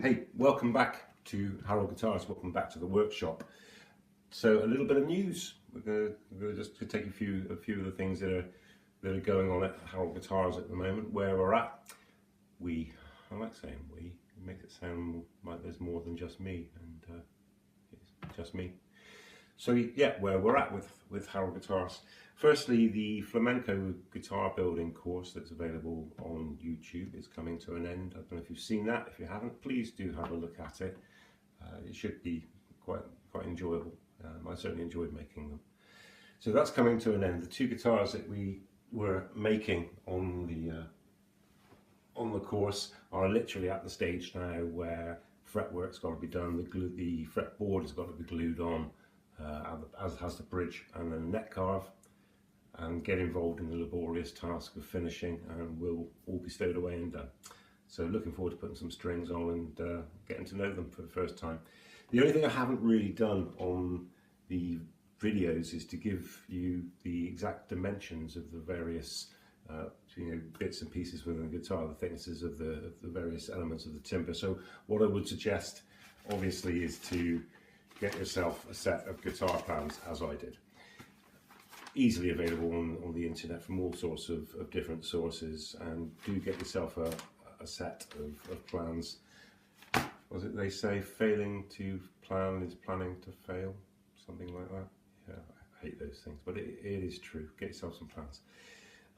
Hey, welcome back to Harrill Guitars. Welcome back to the workshop. So a little bit of news. We're going to just take a few of the things that are going on at Harrill Guitars at the moment. Where we're at. I like saying we. It makes it sound like there's more than just me, and it's just me. So yeah, where we're at with Harrill Guitars. Firstly, the flamenco guitar building course that's available on YouTube is coming to an end. I don't know if you've seen that. If you haven't, please do have a look at it. It should be quite enjoyable. I certainly enjoyed making them. So that's coming to an end. The two guitars that we were making on the course are literally at the stage now where fretwork's got to be done. The fretboard has got to be glued on, as has the bridge and the neck carve, and get involved in the laborious task of finishing, and we'll all be stowed away and done. So looking forward to putting some strings on and getting to know them for the first time. The only thing I haven't really done on the videos is to give you the exact dimensions of the various bits and pieces within the guitar, the thicknesses of the various elements of the timber. So what I would suggest obviously is to get yourself a set of guitar plans, as I did. Easily available on the internet from all sorts of different sources, and do get yourself a set of plans. Was it they say failing to plan is planning to fail? Something like that. Yeah, I hate those things, but it is true. Get yourself some plans.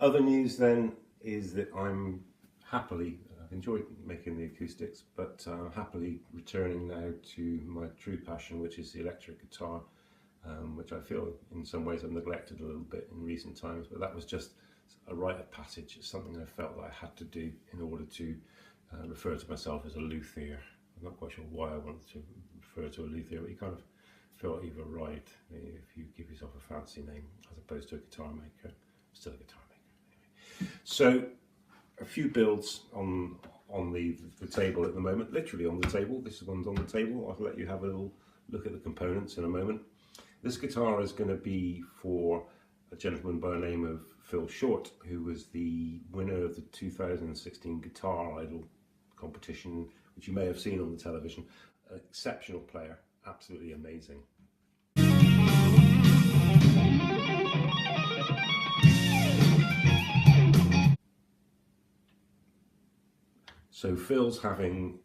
Other news then is that I'm happily, I've enjoyed making the acoustics, but happily returning now to my true passion, which is the electric guitar. Which I feel in some ways I've neglected a little bit in recent times, but that was just a rite of passage. It's something I felt that I had to do in order to refer to myself as a luthier. I'm not quite sure why I wanted to refer to a luthier, but you kind of feel like you've arrived if you give yourself a fancy name as opposed to a guitar maker. I'm still a guitar maker anyway. So a few builds on the table at the moment, literally on the table. This one's on the table. I'll let you have a little look at the components in a moment. This guitar is going to be for a gentleman by the name of Phil Short, who was the winner of the 2016 Guitar Idol competition, which you may have seen on the television. An exceptional player, absolutely amazing. So Phil's having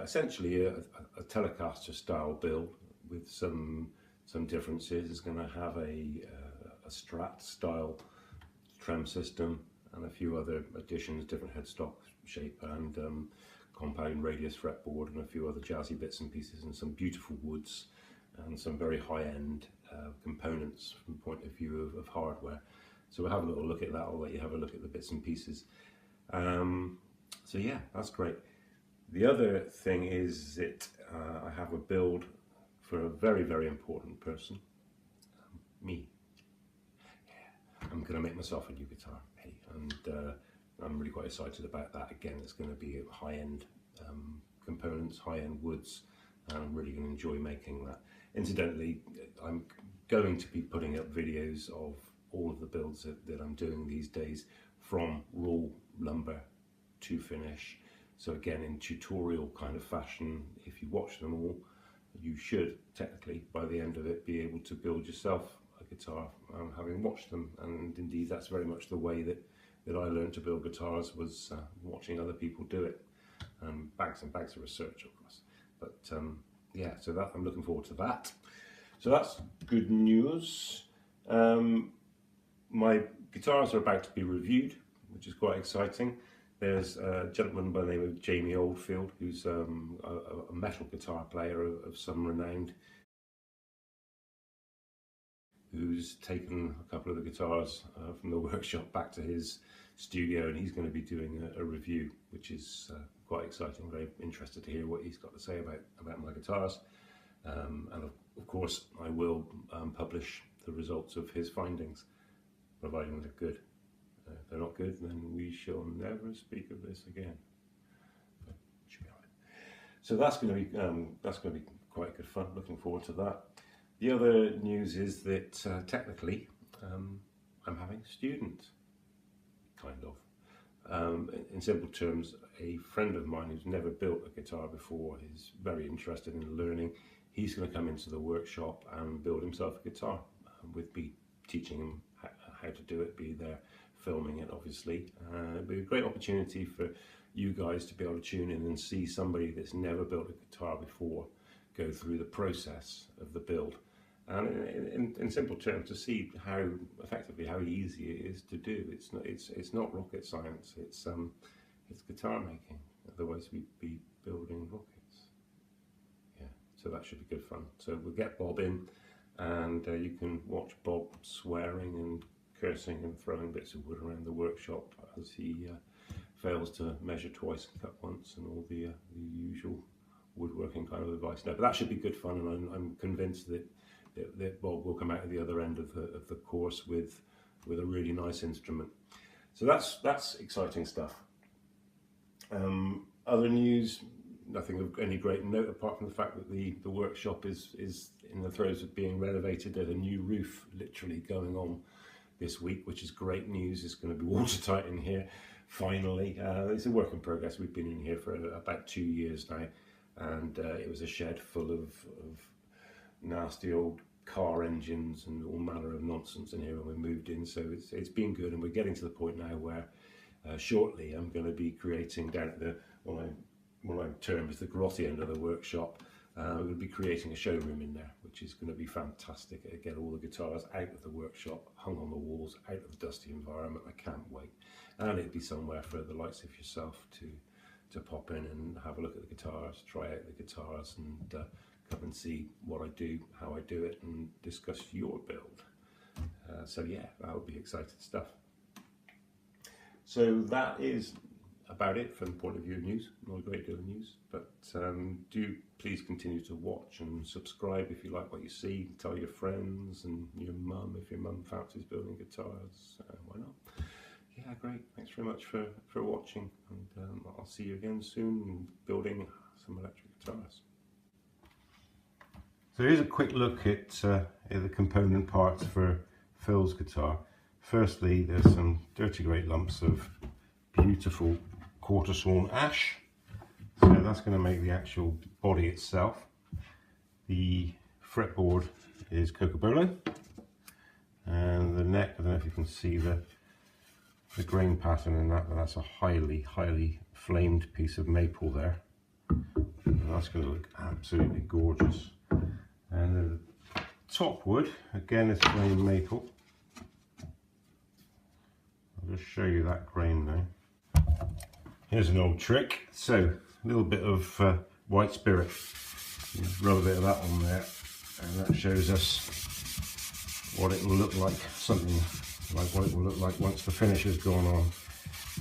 essentially a Telecaster style build with some differences. It's going to have a Strat style trem system and a few other additions, different headstock shape and compound radius fretboard and a few other jazzy bits and pieces, and some beautiful woods and some very high-end components from the point of view of hardware. So we'll have a little look at that. I'll let you have a look at the bits and pieces. So yeah, that's great. The other thing is that I have a build for a very important person, me. Yeah, I'm going to make myself a new guitar, hey, and I'm really quite excited about that. Again, it's going to be high-end components, high-end woods, and I'm really going to enjoy making that. Incidentally, I'm going to be putting up videos of all of the builds that I'm doing these days, from raw lumber to finish. So again, in tutorial kind of fashion. If you watch them all, you should technically, by the end of it, be able to build yourself a guitar, having watched them. And indeed, that's very much the way that I learned to build guitars, was watching other people do it. Bags and bags of research, of course. But yeah, so that I'm looking forward to that. So that's good news. My guitars are about to be reviewed, which is quite exciting. There's a gentleman by the name of Jamie Oldfield, who's a metal guitar player of some renown, who's taken a couple of the guitars from the workshop back to his studio, and he's going to be doing a review, which is quite exciting. I'm very interested to hear what he's got to say about my guitars. And of course, I will publish the results of his findings, providing they're good. If they're not good, then we shall never speak of this again. But should be all right. So that's going to be quite good fun. Looking forward to that. The other news is that technically, I'm having a student, kind of. In simple terms, a friend of mine who's never built a guitar before, is very interested in learning. He's going to come into the workshop and build himself a guitar, with me teaching him how to do it, be there filming it obviously. It'd be a great opportunity for you guys to be able to tune in and see somebody that's never built a guitar before go through the process of the build, and in simple terms to see how effectively how easy it is to do. It's not rocket science, it's guitar making, otherwise we'd be building rockets. Yeah, so that should be good fun. So we'll get Bob in, and you can watch Bob swearing and cursing and throwing bits of wood around the workshop as he fails to measure twice and cut once, and all the usual woodworking kind of advice. No, but that should be good fun, and I'm convinced that Bob will come out at the other end of the course with a really nice instrument. So that's exciting stuff. Other news, nothing of any great note apart from the fact that the workshop is in the throes of being renovated. There's a new roof literally going on this week, which is great news. It's going to be watertight in here finally. It's a work in progress. We've been in here for about 2 years now, and it was a shed full of nasty old car engines and all manner of nonsense in here when we moved in. So it's been good, and we're getting to the point now where shortly I'm going to be creating down at the what I term as the grotty end of the workshop. We're going to be creating a showroom in there, which is going to be fantastic. It'll get all the guitars out of the workshop, hung on the walls, out of the dusty environment. I can't wait. And it'd be somewhere for the likes of yourself to pop in and have a look at the guitars, try out the guitars, and come and see what I do, how I do it, and discuss your build. So yeah, that would be exciting stuff. So that is about it from the point of view of news. Not a great deal of news, but do please continue to watch and subscribe if you like what you see. Tell your friends and your mum if your mum fancies building guitars. Why not? Yeah, great. Thanks very much for watching, and I'll see you again soon building some electric guitars. So here's a quick look at the component parts for Phil's guitar. Firstly, there's some dirty great lumps of beautiful quarter sawn ash. So that's going to make the actual body itself. The fretboard is Cocobolo, and the neck, I don't know if you can see the grain pattern in that, but that's a highly flamed piece of maple there. And that's going to look absolutely gorgeous. And the top wood, again, is flamed maple. I'll just show you that grain now. Here's an old trick. So a little bit of white spirit. Rub a bit of that on there, and that shows us what it will look like. Something like what it will look like once the finish has gone on.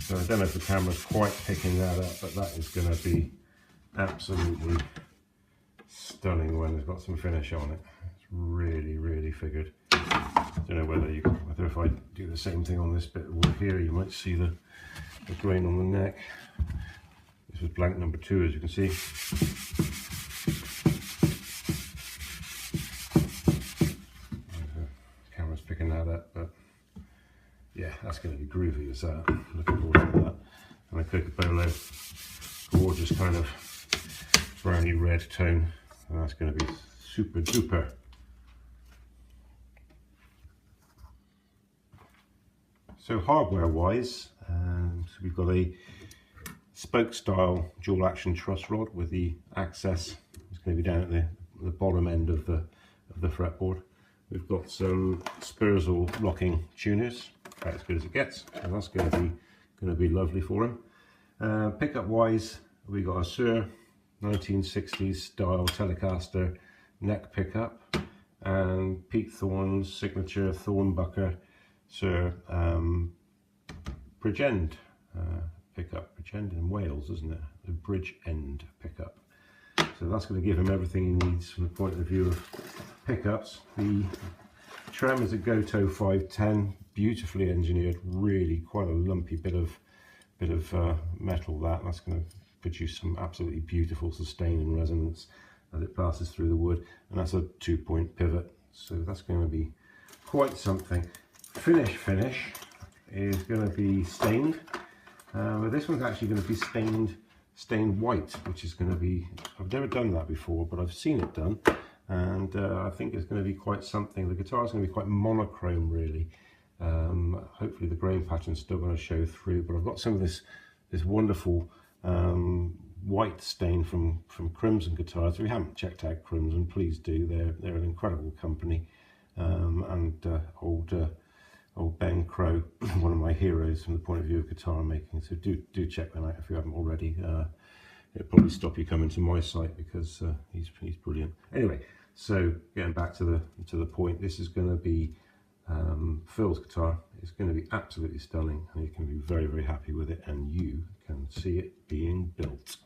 So I don't know if the camera's quite picking that up, but that is going to be absolutely stunning when it's got some finish on it. It's really figured. I don't know whether if I do the same thing on this bit of wood here, you might see the grain on the neck. This is blank number 2, as you can see. Camera's picking that up, but yeah, that's going to be groovy as that. Looking forward to that. And a Cocobolo, gorgeous kind of browny red tone, and that's going to be super duper. So hardware wise, we've got a spoke style dual action truss rod with the access. It's going to be down at the bottom end of the fretboard. We've got some Spurzl locking tuners, about as good as it gets, and that's going to be lovely for him. Pickup wise, we got a Suhr 1960s style Telecaster neck pickup, and Pete Thorne's signature Thornbucker Suhr bridge end pickup. Bridge end in Wales, isn't it? The bridge end pickup. So that's going to give him everything he needs from the point of view of pickups. The trem is a Goto 510, beautifully engineered, really quite a lumpy bit of metal. That's going to produce some absolutely beautiful sustain and resonance as it passes through the wood, and that's a 2-point pivot, so that's going to be quite something. Finish is going to be stained. But this one's actually going to be stained white, which is going to be, I've never done that before, but I've seen it done, and I think it's going to be quite something. The guitar is going to be quite monochrome, really. Hopefully the grain pattern's still going to show through, but I've got some of this wonderful white stain from Crimson Guitars. If you haven't checked out Crimson, please do. They're an incredible company, and old Ben Crow, one of my heroes from the point of view of guitar making. So do check them out if you haven't already. It'll probably stop you coming to my site because he's brilliant. Anyway, so getting back to the point, this is going to be Phil's guitar. It's going to be absolutely stunning, and you can be very, very happy with it, and you can see it being built.